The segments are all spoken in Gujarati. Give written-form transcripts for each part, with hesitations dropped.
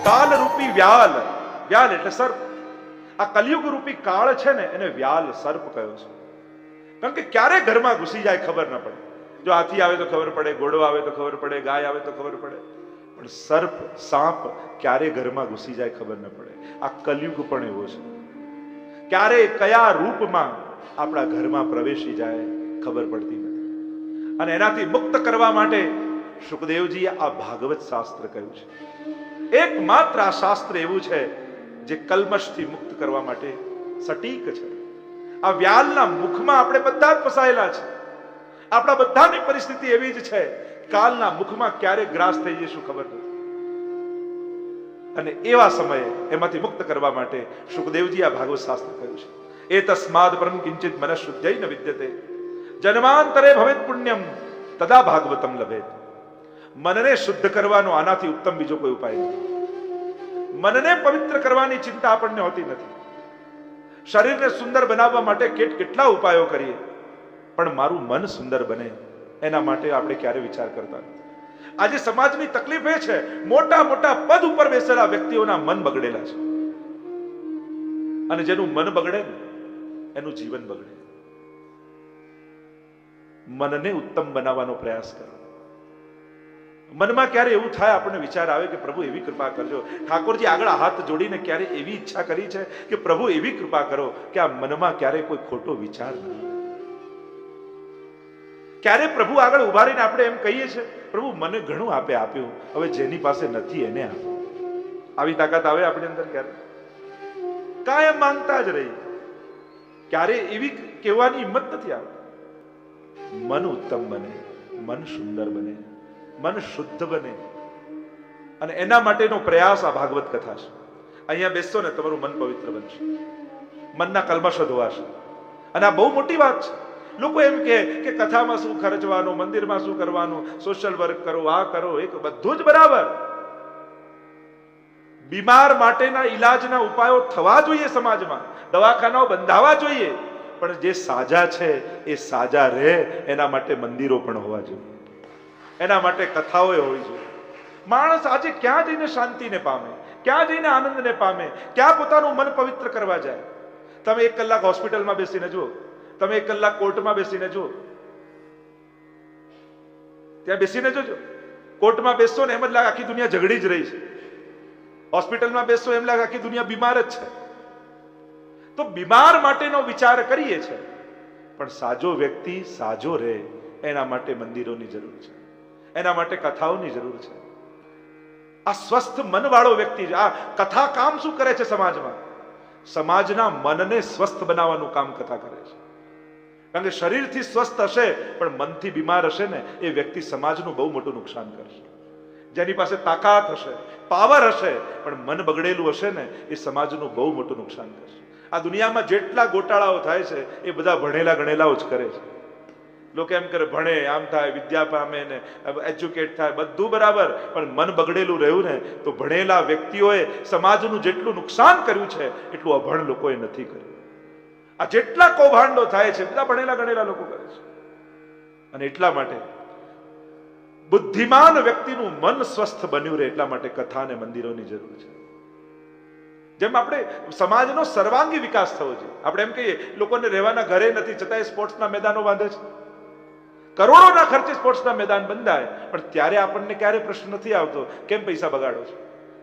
કાલ રૂપી વ્યાલ, વ્યાલ એટલે સર્પ. આ કલયુગ રૂપી કાળ છે ને એને વ્યાલ સર્પ કહ્યો છે. કારણ કે ક્યારે ઘરમાં ઘૂસી જાય ખબર ન પડે. જો હાથી આવે તો ખબર પડે, ઘોડો આવે તો ખબર પડે, ગાય આવે તો ખબર પડે, પણ સર્પ સાપ ક્યારે ઘરમાં ઘૂસી જાય ખબર ન પડે. આ કલયુગ પણ એવો છે. ક્યારે કયા રૂપમાં આપણા ઘરમાં પ્રવેશી જાય ખબર પડતી નથી. અને એનાથી મુક્ત કરવા માટે સુખદેવજીએ આ ભાગવત શાસ્ત્ર કહ્યું છે. એકમાત્ર આ શાસ્ત્ર એવું છે જે કલ્મશથી મુક્ત કરવા માટે સટીક છે. આ વ્યાલના મુખમાં આપણે બધા જ ફસાયેલા છે. આપણા બધાની પરિસ્થિતિ એવી જ છે. કાલના મુખમાં ક્યારે ગ્રાસ થઈ જઈશું ખબર નથી. અને એવા સમયે એમાંથી મુક્ત કરવા માટે સુખદેવજી આ ભાગવત શાસ્ત્ર કહ્યું છે. એ તસ્માદ પરમ કિંચિત મનઃ શુદ્ધય ન વિદ્યતે જન્માંતરે ભવેત પુણ્યમ તદા ભાગવતમ લભેત. મનને શુદ્ધ કરવાનો આનાથી ઉત્તમ બીજો કોઈ ઉપાય નથી. મનને પવિત્ર કરવાની ચિંતા આપણને હોતી નથી. શરીરને સુંદર બનાવવા માટે કેટલા ઉપાયો કરીએ, પણ મારું મન સુંદર બને એના માટે આપણે ક્યારે વિચાર કરતા નથી. આજે સમાજની તકલીફ એ છે, મોટા મોટા પદ ઉપર બેસેલા વ્યક્તિઓના મન બગડેલા છે. અને જેનું મન બગડે ને એનું જીવન બગડે. મનને ઉત્તમ બનાવવાનો પ્રયાસ કરો. મનમાં ક્યારે એવું થાય, આપણને વિચાર આવે કે પ્રભુ એવી કૃપા કરજો. ઠાકોરજી આગળ હાથ જોડીને ક્યારે એવી ઈચ્છા કરી છે કે પ્રભુ એવી કૃપા કરો કે આ મનમાં ક્યારે કોઈ ખોટો વિચાર ન આવે. ક્યારે પ્રભુ આગળ ઉભા રહીને આપણે એમ કહીએ છીએ, પ્રભુ મને ઘણું આપ્યું, હવે જેની પાસે નથી એને આપો. આવી તાકાત આવે આપણી અંદર ક્યારે? કાયમ માંગતા જ રહી. ક્યારે એવી કહેવાની હિંમત નથી આવતી. મન ઉત્તમ બને, મન સુંદર બને, મન શુદ્ધ બને, અને એના માટેનો પ્રયાસ આ ભાગવત કથા છે. અહીંયા બેસશો ને તમારું મન પવિત્ર બનશે, મનના કલ્મશ ધોવાશે. અને આ બહુ મોટી વાત છે. લોકો એમ કે કથામાં શું ખર્ચવાનું, મંદિરમાં શું કરવાનું, સોશિયલ વર્ક કરો, આ કરો, એક બધું જ બરાબર. બીમાર માટેના ઈલાજના ઉપાયો થવા જોઈએ સમાજમાં, દવાખાનાઓ બંધાવા જોઈએ, પણ જે સાજા છે એ સાજા રહે એના માટે મંદિરો પણ હોવા જોઈએ, એના માટે કથાઓ હોવી જોઈએ. માણસ આજે ક્યાં જઈને શાંતિને પામે, ક્યાં જઈને આનંદને પામે, ક્યાં પોતાનું મન પવિત્ર કરવા જાય? તમે 1 કલાક હોસ્પિટલમાં બેસીને જુઓ, તમે 1 કલાક કોર્ટમાં બેસીને જુઓ, ત્યાં બેસીને જોજો. કોર્ટમાં બેસશો ને એમ જ લાગે આખી દુનિયા ઝઘડી જ રહી છે. હોસ્પિટલમાં બેસશો એમ લાગે આખી દુનિયા બીમાર જ છે. તો બીમાર માટેનો વિચાર કરીએ છીએ, પણ સાજો વ્યક્તિ સાજો રહે એના માટે મંદિરોની જરૂર છે, એના માટે કથાઓની જરૂર છે. આ સ્વસ્થ મનવાળો વ્યક્તિ, આ કથા કામ શું કરે છે સમાજમાં? સમાજના મનને સ્વસ્થ બનાવવાનું કામ કથા કરે છે. કારણ કે શરીરથી સ્વસ્થ હશે પણ મનથી બીમાર હશે ને એ વ્યક્તિ સમાજનું બહુ મોટું નુકસાન કરશે. જેની પાસે તાકાત હશે, પાવર હશે, પણ મન બગડેલું હશે ને એ સમાજનું બહુ મોટું નુકસાન કરશે. આ દુનિયામાં જેટલા ગોટાળાઓ થાય છે એ બધા ભણેલા ગણેલાઓ જ કરે છે. લોકો એમ કરે ભણે આમ થાય, વિદ્યા પામે ને એજ્યુકેટ થાય, બધું બરાબર, પણ મન બગડેલું રહ્યું ને તો ભણેલા વ્યક્તિઓએ સમાજનું જેટલું નુકસાન કર્યું છે એટલું અભણ લોકોએ નથી કર્યું. આ જેટલા કૌભાંડો થાય છે બધા ભણેલા ગણેલા લોકો કરે છે. અને એટલા માટે બુદ્ધિમાન વ્યક્તિનું મન સ્વસ્થ બન્યું રહે એટલા માટે કથા અને મંદિરોની જરૂર છે. જેમ આપણે સમાજનો સર્વાંગી વિકાસ થવો જોઈએ. આપણે એમ કહીએ લોકોને રહેવાના ઘરે નથી છતાં સ્પોર્ટ્સના મેદાનો બાંધે છે, કરોડોના ખર્ચે સ્પોર્ટ્સના મેદાન બંધાય, પણ ત્યારે આપણને ક્યારે પ્રશ્ન નથી આવતો કેમ પૈસા બગાડો છો?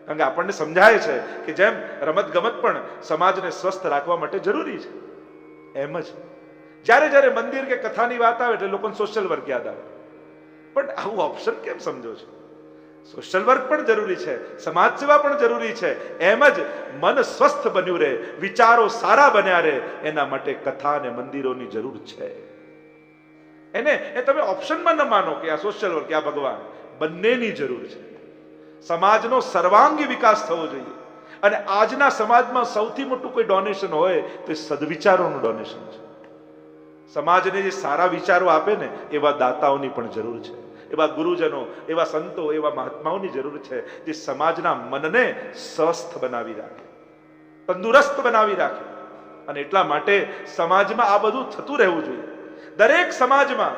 કારણ કે આપણને સમજાય છે કે જેમ રમત ગમત પણ સમાજને સ્વસ્થ રાખવા માટે જરૂરી છે, એમ જ જ્યારે જ્યારે મંદિર કે કથાની વાત આવે એટલે લોકોને સોશિયલ વર્ક યાદ આવે. પણ આવું ઓપ્શન કેમ સમજો છો? સોશિયલ વર્ક પણ જરૂરી છે, સમાજ સેવા પણ જરૂરી છે. એમ જ મન સ્વસ્થ બન્યું રહે, વિચારો સારા બન્યા રહે એના માટે કથા અને મંદિરોની જરૂર છે. એને તમે ઓપ્શનમાં ન માનો કે આ સોશિયલ વર્ક કે આ ભગવાન, બંનેની જરૂર છે. સમાજનો સર્વાંગી વિકાસ થવો જોઈએ. અને આજના સમાજમાં સૌથી મોટું કોઈ ડોનેશન હોય તો એ સદવિચારોનું ડોનેશન છે. સમાજને જે સારા વિચારો આપે ને એવા દાતાઓની પણ જરૂર છે, એવા ગુરુજનો, એવા સંતો, એવા મહાત્માઓની જરૂર છે જે સમાજના મનને સ્વસ્થ બનાવી રાખે, તંદુરસ્ત બનાવી રાખે. અને એટલા માટે સમાજમાં આ બધું થતું રહેવું જોઈએ. દરેક સમાજમાં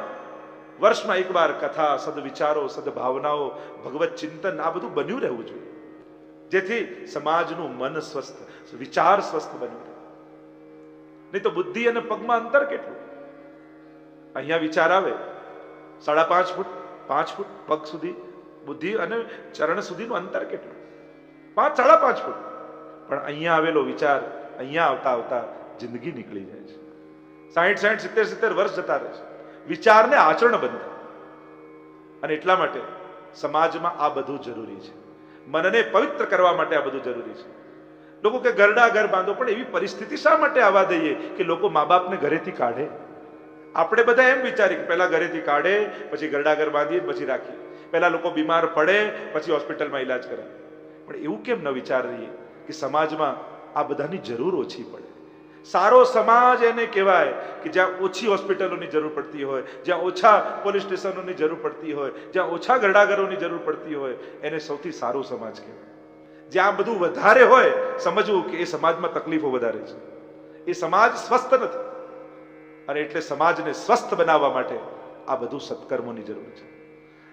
વર્ષમાં એકવાર કથા, સદવિચારો, સદભાવનાઓ, ભગવત ચિંતન આ બધું બન્યું રહેવું જોઈએ. જેથી સમાજનું મન સ્વસ્થ, વિચાર સ્વસ્થ બન્યું રહે. નહીં તો બુદ્ધિ અને પગમાં અંતર કેટલું? અહીંયા વિચાર આવે 5.5 ફૂટ 5 ફૂટ પગ સુધી, બુદ્ધિ અને ચરણ સુધીનું અંતર કેટલું? 5.5 ફૂટ. પણ અહીંયા આવેલો વિચાર અહીંયા આવતા આવતા જિંદગી નીકળી જાય છે. 60 70 વર્ષ જતા રહે છે. વિચારને આચરણ બંધ. અને એટલા માટે સમાજમાં આ બધું જરૂરી છે. મનને પવિત્ર કરવા માટે આ બધું જરૂરી છે. લોકો કે ઘરડા ઘર બાંધો, પણ એવી પરિસ્થિતિ શા માટે આવવા દઈએ કે લોકો મા બાપને ઘરેથી કાઢે? આપણે બધા એમ વિચારીએ કે પહેલા ઘરેથી કાઢે, પછી ઘરડા ઘર બાંધીએ, પછી રાખીએ. પહેલા લોકો બીમાર પડે, પછી હોસ્પિટલમાં ઈલાજ કરાવે. પણ એવું કેમ ન વિચારીએ કે સમાજમાં આ બધાની જરૂર ઓછી પડે? સારો સમાજ એને કહેવાય કે જ્યાં ઓછી હોસ્પિટલોની જરૂર પડતી હોય, જ્યાં ઓછા પોલીસ સ્ટેશનોની જરૂર પડતી હોય, જ્યાં ઓછા ઘરડાઘરોની જરૂર પડતી હોય, એને સૌથી સારો સમાજ કહેવાય. જ્યાં બધું વધારે હોય, સમજવું કે એ સમાજમાં તકલીફો વધારે છે, એ સમાજ સ્વસ્થ નથી. અને એટલે સમાજને સ્વસ્થ બનાવવા માટે આ બધું સત્કર્મોની જરૂર છે.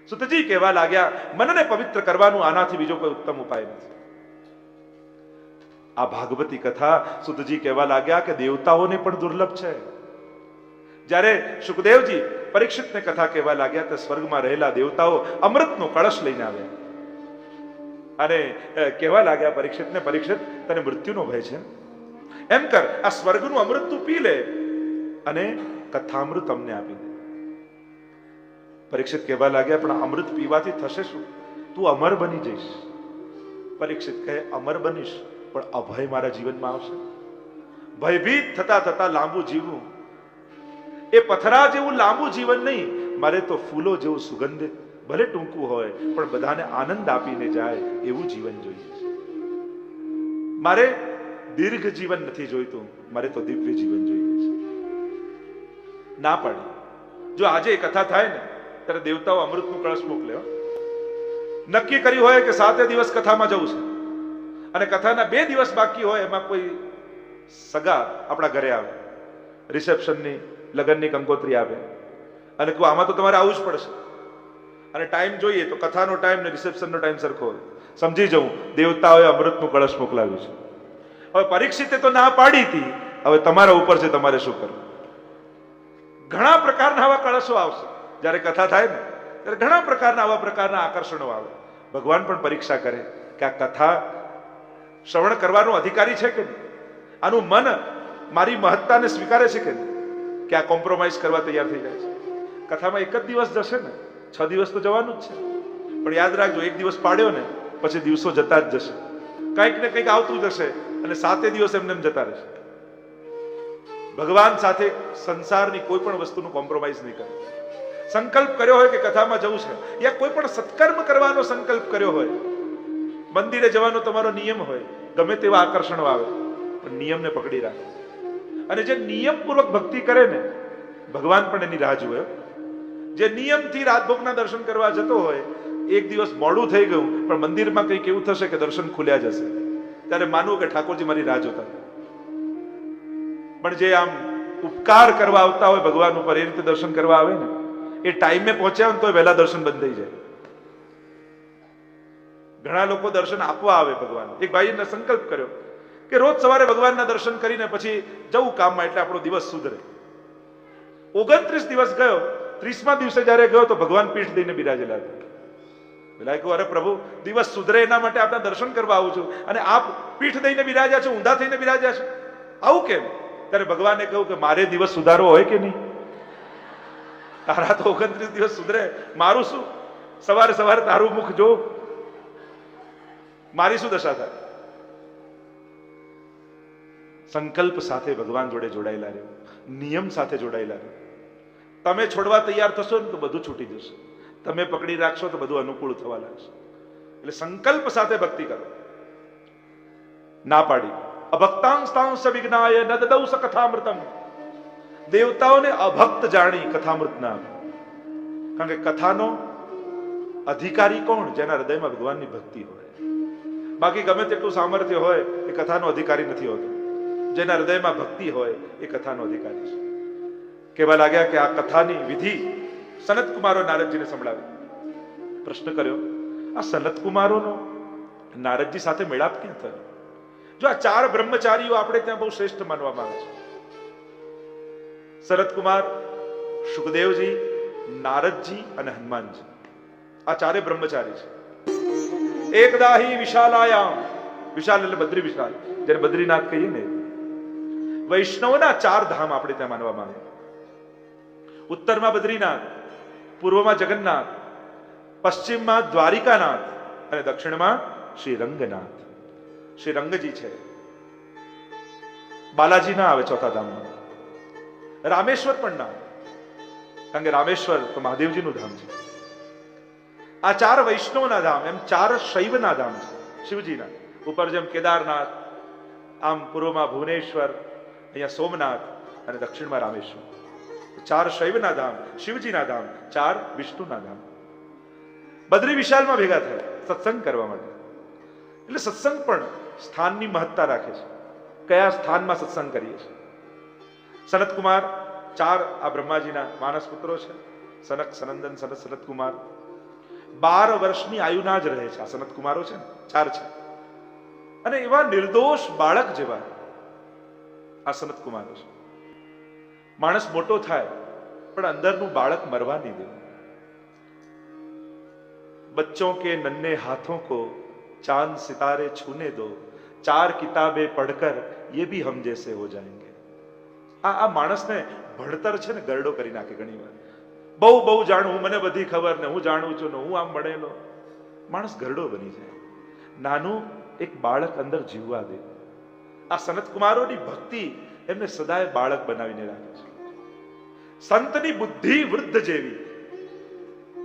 સુતજી કહેવા લાગ્યા, મનને પવિત્ર કરવાનું આનાથી બીજો કોઈ ઉત્તમ ઉપાય નથી. આ ભાગવતી કથા સુતજી કહેવા લાગ્યા કે દેવતાઓને પણ દુર્લભ છે. જ્યારે સુખદેવજી પરીક્ષિતને કથા કહેવા લાગ્યા તો સ્વર્ગમાં રહેલા દેવતાઓ અમૃતનો કળશ લઈને આવ્યા અને કહેવા લાગ્યા પરીક્ષિતને, પરીક્ષિત તને મૃત્યુનો ભય છે, એમ કર આ સ્વર્ગનું અમૃત તું પી લે અને કથામૃત અમને આપી દે. પરીક્ષિત કહેવા લાગ્યા, પણ અમૃત પીવાથી થશે શું? તું અમર બની જઈશ. પરીક્ષિત કહે, અમર બનીશ પણ અભય મારા જીવનમાં આવશે. ભયભીત થતા થતા લાંબુ જીવવું, એ પથરા જેવું લાંબુ જીવન નહીં, મારે તો ફૂલો જેવું સુગંધિત, ભલે ટૂંકું હોય પણ બધાને આનંદ આપીને જાય એવું જીવન જોઈએ છે. મારે દીર્ઘ જીવન નથી જોઈતું, મારે તો દિવ્ય જીવન જોઈએ છે. ના પાડી. જો આજે એ કથા થાય ને ત્યારે દેવતાઓ અમૃતનું કળશ મોકલે. નક્કી કર્યું હોય કે 7 દિવસ કથામાં જવું છે અને કથાના 2 દિવસ બાકી હોય, એમાં કોઈ સગા આપણા ઘરે આવે, રિસેપ્શનની લગ્નની કંકોત્રી આવે અને કહું આમાં તો તમારે આવવું જ પડશે. અને ટાઈમ જોઈએ તો કથાનો ટાઈમ ને રિસેપ્શનનો ટાઈમ સરખો હોય. સમજી જવું દેવતાઓએ અમૃતનું કળશ મોકલાવ્યું છે. હવે પરીક્ષિતે તો ના પાડી હતી, હવે તમારા ઉપર છે તમારે શું કરવું. ઘણા પ્રકારના આવા કળશો આવશે. જ્યારે કથા થાય ને ત્યારે ઘણા પ્રકારના આવા પ્રકારના આકર્ષણો આવે. ભગવાન પણ પરીક્ષા કરે કે આ કથા શ્રવણ કરવાનો અધિકારી છે કે નહીં, આનું મન મારી મહત્તાને સ્વીકારે છે કે નહીં, કે આ કોમ્પ્રોમાઇઝ કરવા તૈયાર થઈ જાય છે. કથામાં 1 જ દિવસ જશે ને, 6 દિવસ તો જવાનું જ છે. પણ યાદ રાખજો, 1 દિવસ પાડ્યો ને પછી દિવસો જતા જ જશે, કંઈક ને કંઈક આવતું જશે અને 7 દિવસ એમને એમ જતા રહેશે. ભગવાન સાથે સંસારની કોઈ પણ વસ્તુનું કોમ્પ્રોમાઇઝ નહીં કરે. સંકલ્પ કર્યો હોય કે કથામાં જવું છે, યા કોઈ પણ સત્કર્મ કરવાનો સંકલ્પ કર્યો હોય, મંદિરે જવાનો તમારો નિયમ હોય, ગમે તેવા આકર્ષણો આવે પણ નિયમને પકડી રાખો. અને જે નિયમપૂર્વક ભક્તિ કરે ને, ભગવાન પણ એની રાહ જુએ. જે નિયમથી રાજભોગના દર્શન કરવા જતો હોય, 1 દિવસ મોડું થઈ ગયું પણ મંદિરમાં કંઈક એવું થશે કે દર્શન ખુલ્યા જશે, ત્યારે માનવું કે ઠાકોરજી મારી રાહ જોતા. પણ જે આમ ઉપકાર કરવા આવતા હોય ભગવાન ઉપર, એ રીતે દર્શન કરવા આવે ને, એ ટાઈમે પહોંચ્યા હોય તો વહેલા દર્શન બંધ થઈ જાય. ઘણા લોકો દર્શન આપવા આવે ભગવાન. એક ભાઈને સંકલ્પ કર્યો કે રોજ સવારે ભગવાનના દર્શન કરીને પછી જવું કામમાં, એટલે આપણો દિવસ સુધરે. 29 દિવસ ગયો, 30મા દિવસે જયારે ગયો તો ભગવાન પીઠ દઈને બિરાજેલા હતા. પેલા કહ્યું, અરે પ્રભુ, દિવસ સુધરે એના માટે આપના દર્શન કરવા આવું છું અને આપ પીઠ દઈને બિરાજ્યા છો, ઊંધા થઈને બિરાજ્યા છો, આવું કેમ? ત્યારે ભગવાને કહ્યું કે મારે દિવસ સુધારવો હોય કે નહીં? તારા તો 29 દિવસ સુધરે, મારું શું? સવારે સવારે તારું મુખ જો, મારી શું દશા થાય? સંકલ્પ સાથે ભગવાન જોડે જોડાયેલા રહ્યો, નિયમ સાથે જોડાયેલા રહ્યો. તમે છોડવા તૈયાર થશો ને તો બધું છૂટી જશે, તમે પકડી રાખશો તો બધું અનુકૂળ થવા લાગશે. એટલે સંકલ્પ સાથે ભક્તિ કરો. ના પાડી. અભક્તાંસ્તાંશ વિજ્ઞાય ન દદૌ સ કથામૃતમ. દેવતાઓને અભક્ત જાણી કથામૃત ના આપે. કારણ કે કથાનો અધિકારી કોણ? જેના હૃદયમાં ભગવાનની ભક્તિ હોય. બાકી ગમે તેટલું સામર્થ્ય હોય એ કથાનો અધિકારી નથી હોતો. જેના હૃદયમાં ભક્તિ હોય એ કથાનો અધિકારી છે. કહેવા લાગ્યા કે આ કથાની વિધિ સનત કુમારો નારદજીને સંભળાવી. પ્રશ્ન કર્યો, આ સનત કુમારોનો નારદજી સાથે મેળાપ ક્યાં થયો? જો આ ચાર બ્રહ્મચારીઓ આપણે ત્યાં બહુ શ્રેષ્ઠ માનવામાં આવે છે. શરદકુમાર, સુખદેવજી, નારદજી અને હનુમાનજી, આ ચારે બ્રહ્મચારી છે. એકદાહી વિશાલાયામ, વિશાલ એટલે બદ્રી વિશાલ, જેને બદ્રીનાથ કહીએ ને, વૈષ્ણવના ચાર ધામ આપણે ત્યાં માનવામાં આવે. ઉત્તરમાં બદ્રીનાથ, પૂર્વમાં જગન્નાથ, પશ્ચિમમાં દ્વારિકાનાથ અને દક્ષિણમાં શ્રી રંગનાથ. શ્રી રંગજી છે. બાલાજી ના આવે ચોથા ધામમાં. રામેશ્વર પણ ના, કારણ કે રામેશ્વર તો મહાદેવજીનું ધામ છે. આ ચાર વૈષ્ણવના ધામ, એમ ચાર શૈવના ધામ છે શિવજીના. ઉપર જેમ કેદારનાથ, આમ પૂર્વમાં ભુવનેશ્વર, અહીંયા સોમનાથ અને દક્ષિણમાં રામેશ્વર. ચાર શૈવના ધામ, શિવજીના ધામ, ચાર વિષ્ણુના ધામ. બદ્રી વિશાલમાં ભેગા થયા સત્સંગ કરવા માટે. એટલે સત્સંગ પણ સ્થાનની મહત્તા રાખે છે. કયા સ્થાનમાં સત્સંગ કરીએ છીએ. સનતકુમાર, ચાર આ બ્રહ્માજીના માનસ પુત્રો છે. સનક, સનંદન, સનત, સનતકુમાર. 12 વર્ષની આયુના જ રહે છે આ સનતકુમારો છે ને, ચાર છે. અને એવા નિર્દોષ બાળક જેવા આ સનતકુમારો છે. માણસ મોટો થાય પણ અંદરનું બાળક મરવા નહીં દેવું. बच्चों के नन्हे हाथों को चांद सितारे छूने दो, 4 किताबें पढ़कर ये भी हम जैसे हो जाएंगे. આ માણસને ભણતર છે ને ગરડો કરી નાખે ઘણી વાર. બહુ જાણું, મને બધી ખબર ને હું જાણું છું ને હું આમ ભણેલો. માણસ ગરડો બની જાય. નાનું એક બાળક અંદર જીવવા દે. આ સનતકુમારોની ભક્તિ એમને સદાય બાળક બનાવીને રાખે છે. સંતની બુદ્ધિ વૃદ્ધ જેવી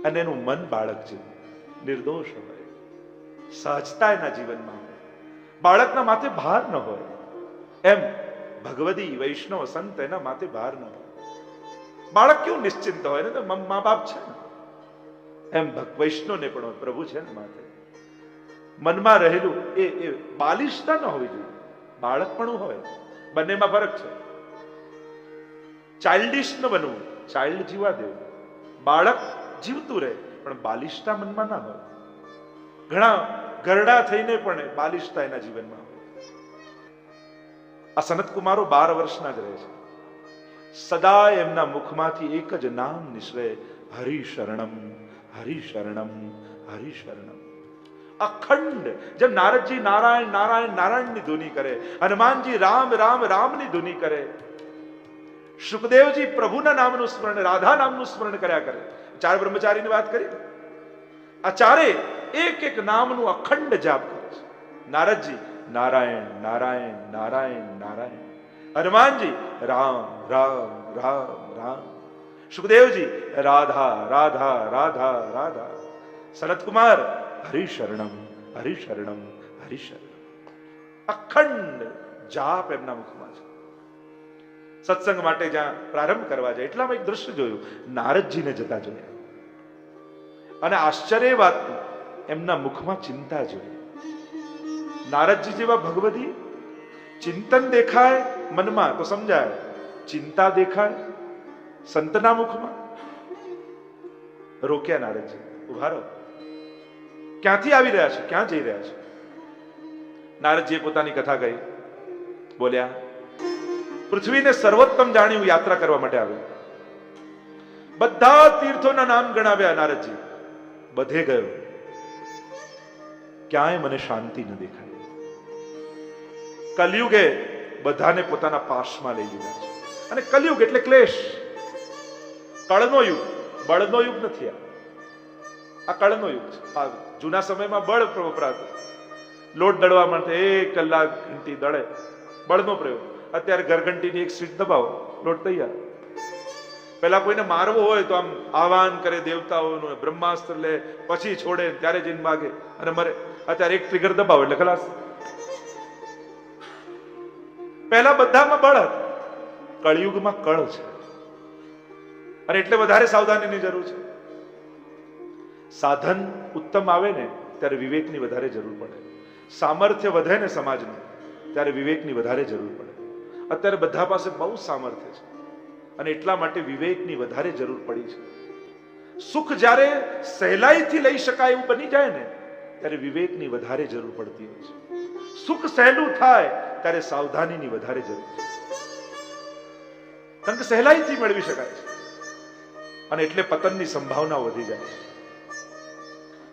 અને એનું મન બાળક જેવું નિર્દોષ હોય. સહજતા એના જીવનમાં હોય. બાળકના માથે ભાર ન હોય. એમ ભગવદી, વૈષ્ણવ, સંત એના માથે ભાર ન હોય. બાળક કેવું નિશ્ચિંત હોય ને, તો મા બાપ છે ને, એમ વૈષ્ણવને પણ હોય, પ્રભુ છે ને માથે. મનમાં રહેલું એ બાલિશતા ન હોવી જોઈએ. બાળક પણ હોય, બંનેમાં ફરક છે. ચાઇલ્ડિશ ન બનવું, ચાઇલ્ડ જીવા દેવું. બાળક જીવતું રહે પણ બાલિશતા મનમાં ના હોય. ઘણા ગરડા થઈને પણ બાલિશતા એના જીવનમાં હોય. આ સનતકુમારો 12 વર્ષના જ રહે છે. સદા એમના મુખમાંથી એક જ નામ નિસરે, હરિ શરણમ, હરિ શરણમ, હરિ શરણમ. અખંડ. જેમ નારદજી નારાયણ નારાયણ નારાયણની ધૂની કરે, હનુમાનજી રામ રામ રામની ધૂની કરે, સુખદેવજી પ્રભુના નામનું સ્મરણ, રાધા નામનું સ્મરણ કર્યા કરે. ચાર બ્રહ્મચારીની વાત કરી. આ ચારે એક નામનું અખંડ જાપ કરે છે. નારદજી નારાયણ નારાયણ નારાયણ નારાયણ, હનુમાનજી રામ રામ રામ રામ, સુખદેવજી રાધા રાધા રાધા રાધા, સનતકુમાર હરિ શરણમ હરિ શરણમ હરિ શરણમ. અખંડ જાપ એમના મુખમાં છે. સત્સંગ માટે જ્યાં પ્રારંભ કરવા જાય એટલામાં એક દ્રશ્ય જોયું. નારદજીને જતા જોયા અને આશ્ચર્ય વાતનું એમના મુખમાં ચિંતા જોઈ. નારદજી જેવા ભગવદી ચિંતન દેખાય મનમાં તો સમજાય, ચિંતા દેખાય સંતના મુખમાં. રોક્યા નારદજી, ઉભા રહો, ક્યાંથી આવી રહ્યા છે, ક્યાં જઈ રહ્યા છે? નારદજીએ પોતાની કથા કહી. બોલ્યા, પૃથ્વીને સર્વોત્તમ જાણી હું યાત્રા કરવા માટે આવ્યો. બધા તીર્થોના નામ ગણાવ્યા નારદજી. બધે ગયો, ક્યાંય મને શાંતિ ન દેખાય. કલયુગે બધાને પોતાના પાશમાં લઈ લીધા છે. અને કલયુગ એટલે ક્લેશ, કળનો યુગ, બળનો યુગ નથી. આ કળનો યુગ છે. આ જૂના સમયમાં બળ વપરાતો. લોટ દળવા માટે 1 કલાક ઘંટી દળે, બળનો પ્રયોગ. અત્યારે ઘરઘંટીની એક સ્વિચ દબાવો, લોટ તૈયાર. પેલા કોઈને મારવો હોય તો આમ આહવાન કરે દેવતાઓનું, બ્રહ્માસ્ત્ર લે, પછી છોડે, ત્યારે જઈને માગે અને મરે. અત્યારે એક ટ્રિગર દબાવો એટલે ખલાસ. પહેલા બધામાં બળ હતું, કળયુગમાં કળ છે અને એટલે વધારે સાવધાનીની જરૂર છે. સાધન ઉત્તમ આવે ને ત્યારે વિવેકની વધારે જરૂર પડે. સામર્થ્ય વધે ને સમાજનું ત્યારે વિવેકની વધારે જરૂર પડે. અત્યારે બધા પાસે બહુ સામર્થ્ય છે અને એટલા માટે વિવેકની વધારે જરૂર પડી છે. સુખ જ્યારે સહેલાઈથી લઈ શકાય એવું બની જાય ને ત્યારે વિવેકની વધારે જરૂર પડતી હોય છે. સુખ સહેલું થાય ત્યારે સાવધાનીની વધારે જરૂર છે, કારણ કે સહેલાઈથી મેળવી શકાય છે અને એટલે પતનની સંભાવના વધી જાય છે.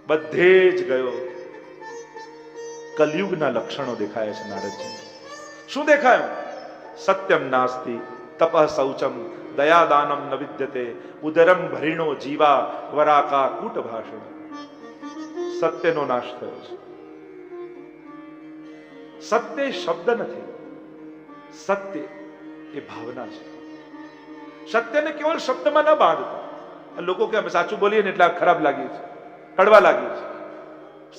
બધે જ ગયો કલયુગના લક્ષણો દેખાયા છે નારદજી. શું દેખાયું? સત્યમ નાસ્તિ તપઃ શૌચમ દયાદાનમ ન વિદ્યતે ઉદરમ ભરીણો જીવા વરાકા કૂટ ભાષણ. સત્યનો નાશ થયો છે. સત્ય શબ્દ નથી, સત્ય એ ભાવના છે. સત્યને કેવલ શબ્દમાં ન બાંધતા. લોકો કે અમે સાચું બોલીએ ને એટલે ખરાબ લાગીએ છે, કડવા લાગીએ છે.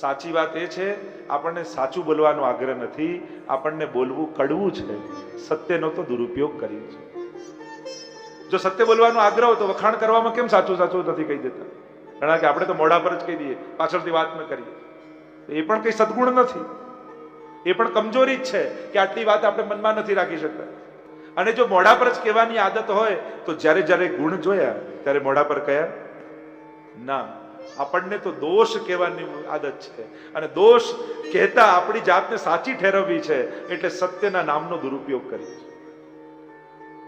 સાચી વાત એ છે, આપણને સાચું બોલવાનો આગ્રહ નથી, આપણને બોલવું કડવું છે. સત્યનો તો દુરુપયોગ કરીએ છીએ. જો સત્ય બોલવાનો આગ્રહ હોય તો વખાણ કરવામાં કેમ સાચું સાચું નથી કહી દેતા? ઘણા કે આપણે તો મોઢા પર જ કહી દઈએ, પાછળથી વાત ન કરીએ. એ પણ કઈ સદગુણ નથી, એ પણ કમજોરી જ છે કે આટલી વાત આપણે મનમાં નથી રાખી શકતા. અને જો મોઢા પર જ કહેવાની આદત હોય તો જ્યારે જ્યારે ગુણ જોયા ત્યારે મોઢા પર કયા ના. આપણને તો દોષ કહેવાની આદત છે અને દોષ કહેતા આપણી જાતને સાચી ઠેરવવી છે, એટલે સત્યના નામનો દુરુપયોગ કરીએ છીએ.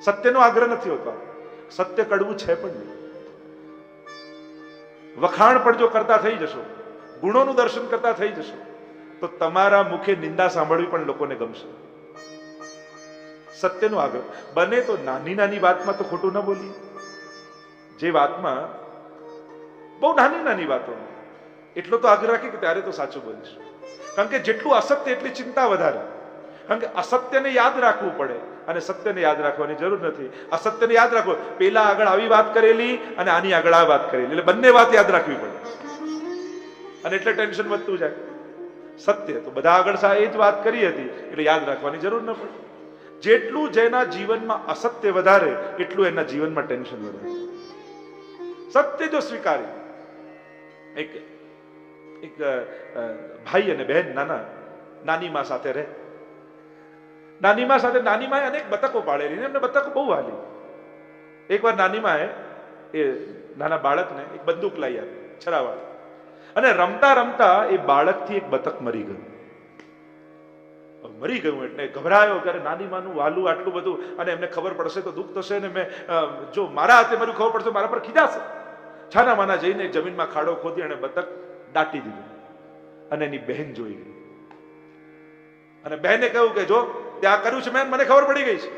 સત્યનો આગ્રહ નથી હોતો. સત્ય કડવું છે પણ નહીં. વખાણ પણ જો કરતા થઈ જશો, ગુણોનું દર્શન કરતા થઈ જશો, તો તમારા મુખે નિંદા સાંભળવી પણ લોકોને ગમશે. સત્યનો આગ્રહ બને તો નાની નાની વાતમાં તો ખોટું ન બોલીએ. જે વાતમાં બહુ નાની નાની વાતો એટલો તો આગ્રહ રાખી કે ત્યારે તો સાચું બોલીશ. કારણ કે જેટલું અસત્ય એટલી ચિંતા વધારે. કારણ કે અસત્યને યાદ રાખવું પડે અને સત્યને યાદ રાખવાની જરૂર નથી. અસત્યને યાદ રાખો, પેલા આગળ આવી વાત કરેલી અને આની આગળ આ વાત કરેલી, એટલે બંને વાત યાદ રાખવી પડે અને એટલે ટેન્શન વધતું જાય. સત્ય તો બધા આગળ એ જ વાત કરી હતી એટલે યાદ રાખવાની જરૂર ન પડે. જેટલું જેના જીવનમાં અસત્ય વધારે એટલું એના જીવનમાં ટેન્શન વધારે. સત્ય જો સ્વીકારી, એક ભાઈ અને બહેન નાની માં સાથે રહે. નાની માં સાથે નાની માએ અનેક બતકો પાડેલી ને એમને બતકો બહુ વાલી. એકવાર નાની માએ એ નાના બાળકને એક બંદૂક લઈ આપી છરાવાળી, અને રમતા રમતા એ બાળકથી એક બતક મરી ગયું. મરી ગયું એટલે ગભરાયો કે નાની માનું વાલું આટલું બધું, અને એમને ખબર પડશે તો દુઃખ થશે ને મેં જો મારા હાથે મર્યું ખબર પડશે મારા પર ખીજાશે. છાના માના જઈને જમીનમાં ખાડો ખોદી અને બતક દાટી દીધું અને એની બહેન જોઈ ગઈ અને બહેને કહ્યું કે જો ત્યાં કર્યું છે મેં, મને ખબર પડી ગઈ છે,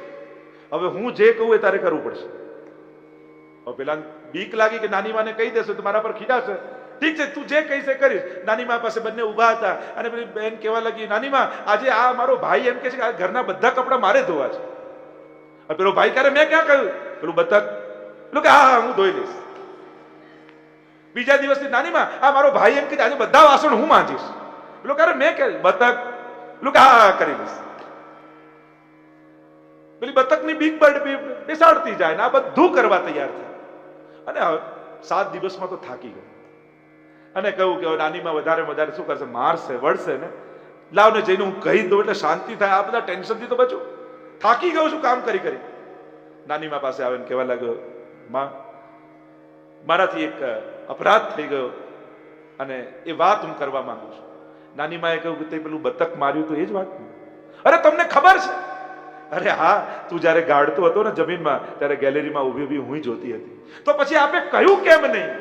હવે હું જે કહું એ તારે કરવું પડશે. હવે પેલા બીક લાગી કે નાની માને કહી દેશે તો મારા પર ખીજાશે. ઠીક છે, તું જે કહીશ એ કરીશ. નાની મા પાસે બંને ઉભા હતા અને પેલી બહેન કહેવા લાગી, નાની માં આજે આ મારો ભાઈ એમ કે છે કે આ ઘરના બધા કપડા મારે ધોવા છે. પેલો ભાઈ ક્યારે મેં ક્યાં કહ્યું? પેલું બતક પેલું કે હા હું ધોઈ લઈશ. બીજા દિવસથી નાની માં આ મારો ભાઈ એમ કે આજે બધા વાસણ હું માંજીશ. પેલો ક્યારે મેં કહ્યું? બતક પેલું કે હા કરી લઈશ. પેલી બતકની બીક બેસાડતી જાય ને આ બધું કરવા તૈયાર થાય. અને 7 દિવસમાં તો થાકી ગયો અને કહ્યું કે નાનીમાં વધારે શું કરશે, મારશે વળશે ને, લાવ ને જઈને હું કહી દઉં એટલે શાંતિ થાય. આ બધા ટેન્શનથી તો બચું, થાકી ગયો છું કામ કરી કરી. નાનીમા પાસે આવે ને કહેવા લાગ્યો, માં મારાથી એક અપરાધ થઈ ગયો અને એ વાત હું કરવા માંગુ છું. નાનીમાએ કહ્યું કે તે પેલું બતક માર્યું તો એ જ વાત? અરે તમને ખબર છે? અરે હા, તું જયારે ગાળતો હતો ને જમીનમાં ત્યારે ગેલેરીમાં ઉભી ઉભી હું જોતી હતી. તો પછી આપે કહ્યું કેમ નહીં?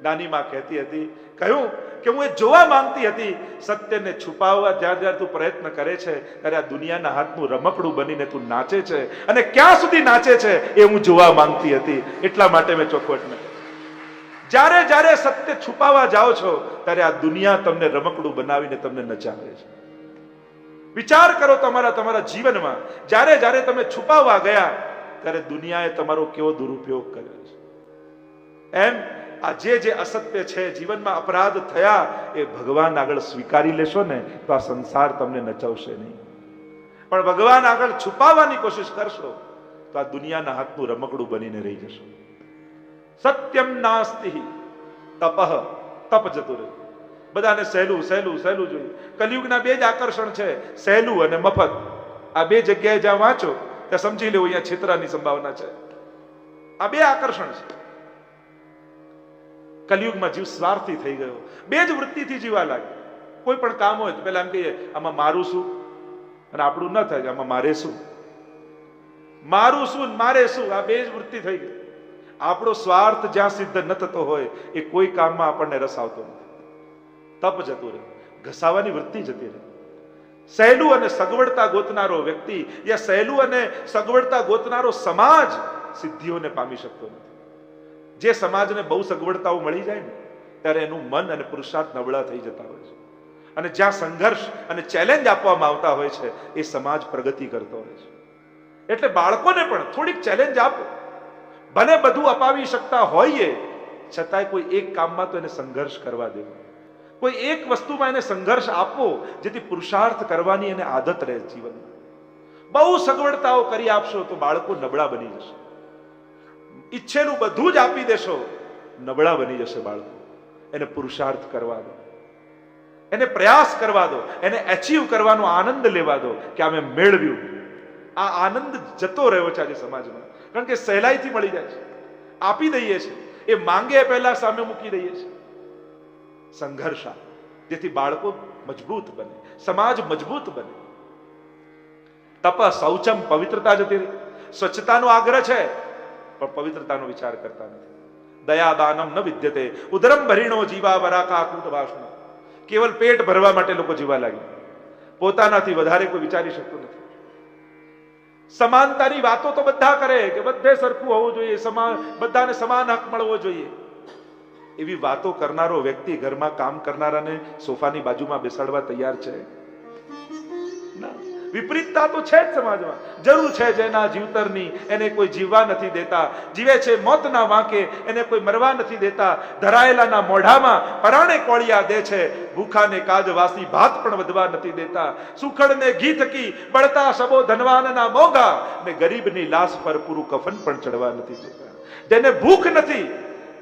નાની માં કહેતી હતી, કહ્યું કે હું એ જોવા માંગતી હતી સત્યને છુપાવવા જ્યારે તું પ્રયત્ન કરે છે ત્યારે આ દુનિયાના હાથનું રમકડું બનીને તું નાચે છે અને ક્યાં સુધી નાચે છે એ હું જોવા માંગતી હતી, એટલા માટે મેં ચોખવટ ન કરી. જ્યારે જ્યારે સત્ય છુપાવવા જાઓ છો ત્યારે આ દુનિયા તમને રમકડું બનાવીને તમને નચાવે છે. વિચાર કરો તમારા જીવનમાં જ્યારે જ્યારે તમે છુપાવવા ગયા ત્યારે દુનિયાએ તમારો કેવો દુરુપયોગ કર્યો છે. એમ આ જે અસત્ય છે, જીવનમાં અપરાધ થયા, એ ભગવાન આગળ સ્વીકારી લેશો ને તો આ સંસાર તમને નચાવશે નહીં. પણ ભગવાન આગળ છુપાવવાની કોશિશ કરશો તો આ દુનિયાના હાથનું રમકડું બનીને રહી જશો. સત્યમ નાસ્તિ તપઃ, તપ જતું રહ્યું. બધાને સહેલું સહેલું સહેલું જોઈએ. કલયુગના 2 જ આકર્ષણ છે, સહેલું અને મફત. આ 2 જગ્યાએ જ્યાં વાંચો ત્યાં સમજી લેવું અહીંયા છેતરાની સંભાવના છે. આ 2 આકર્ષણ છે. કલિયુગમાં જીવ સ્વાર્થી થઈ ગયો, બે જ વૃત્તિથી જીવા લાગે. કોઈ પણ કામ હોય તો પેલા એમ કહીએ આમાં મારું શું, અને આપણું ન થાય આમાં મારે શું, મારું શું મારે શું, આ બે જ વૃત્તિ થઈ ગઈ. આપણો સ્વાર્થ જ્યાં સિદ્ધ ન થતો હોય એ કોઈ કામમાં આપણને રસ આવતો નથી. તપ જતું રહે, ઘસાવાની વૃત્તિ જતી રહે. સહેલું અને સગવડતા ગોતનારો વ્યક્તિ યા સહેલું અને સગવડતા ગોતનારો સમાજ સિદ્ધિઓને પામી શકતો નથી. જે સમાજને બહુ સગવડતાઓ મળી જાય ને ત્યારે એનું મન અને પુરુષાર્થ નબળા થઈ જતા હોય છે, અને જ્યાં સંઘર્ષ અને ચેલેન્જ આપવામાં આવતા હોય છે એ સમાજ પ્રગતિ કરતો હોય છે. એટલે બાળકોને પણ થોડીક ચેલેન્જ આપો. ભલે બધું અપાવી શકતા હોઈએ છતાંય કોઈ એક કામમાં તો એને સંઘર્ષ કરવા દેવો, કોઈ એક વસ્તુમાં એને સંઘર્ષ આપવો જેથી પુરુષાર્થ કરવાની એને આદત રહે જીવનમાં. બહુ સગવડતાઓ કરી આપશો તો બાળકો નબળા બની જશે. ઈચ્છેલું બધું જ આપી દેશો, નબળા બની જશે બાળકો. એને પુરુષાર્થ કરવા દો, એને પ્રયાસ કરવા દો, એને એચીવ કરવાનો આનંદ લેવા દો કે અમે મેળવ્યું. આ આનંદ જતો રહ્યો છે આજે સમાજમાં, કારણ કે સહેલાઈથી મળી જાય છે, આપી દઈએ છે. એ માંગે પહેલા સામે મૂકી દઈએ છે. સંઘર્ષ જેથી બાળકો મજબૂત બને, સમાજ મજબૂત બને. તપ શૌચમ, પવિત્રતા જતી રહી. સ્વચ્છતાનો આગ્રહ છે પણ પવિત્રતાનો વિચાર કરતા નથી. દયા દાનમ ન વિદ્યતે ઉદરમ ભરીણો જીવા વરાકા કૂટ વાસણ. કેવલ પેટ ભરવા માટે લોકો જીવા લાગ્યા, પોતાનાથી વધારે કોઈ વિચારી શકતું નથી. સમાનતાની વાતો તો બધા કરે કે બધે સરખું હોવું જોઈએ, બધાને સમાન હક મળવો જોઈએ. એવી વાતો કરનારો વ્યક્તિ ઘરમાં કામ કરનારાને સોફાની બાજુમાં બેસાડવા તૈયાર છે? ના. વિપરીતતા તો છે જ સમાજમાં. જરૂર છે જેના જીવતરની એને કોઈ જીવવા નથી દેતા, જીવે છે મોતના વાંકે એને કોઈ મરવા નથી દેતા, ધરાયેલાના મોઢામાં પરાણે કોળિયા દે છે, ભૂખાને કાજવાસી ભાત પણ વધવા નથી દેતા, સુખડને ઘી થકી બળતા સબો ધનવાનના મોંઘા, ને ગરીબની લાશ પર પૂરું કફન પણ ચડવા નથી દેતા. જેને ભૂખ નથી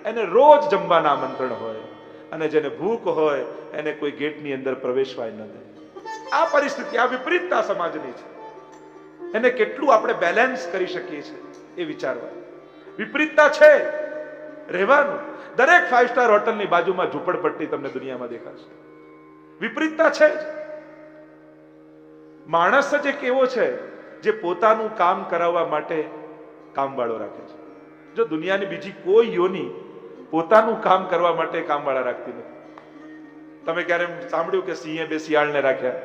એને રોજ જમવાના આમંત્રણ હોય, અને જેને ભૂખ હોય એને કોઈ ગેટની અંદર પ્રવેશવાય ન દે. આ પરિસ્થિતિ, આ વિપરીતતા સમાજની છે. એને કેટલું આપણે બેલેન્સ કરી શકીએ છીએ એ વિચારવા. વિપરીતતા છે, રહેવાનું. દરેક 5 સ્ટાર હોટલની બાજુમાં ઝૂંપડપટ્ટી તમને દુનિયામાં દેખાશે. વિપરીતતા છે જ. માણસ જ એક એવો છે જે પોતાનું કામ કરાવવા માટે કામવાળો રાખે છે. જો દુનિયાની બીજી કોઈ યોની પોતાનું કામ કરવા માટે કામવાળા રાખતી નથી. તમે ક્યારે સાંભળ્યું કે સિંહે 2 શિયાળને રાખ્યા?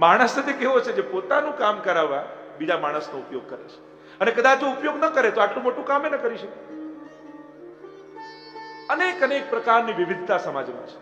માણસ જ કેવો છે જે પોતાનું કામ કરાવવા બીજા માણસનો ઉપયોગ કરે છે, અને કદાચ જો ઉપયોગ ન કરે તો આટલું મોટું કામ ન કરી શકે. અનેક પ્રકારની વિવિધતા સમાજમાં છે.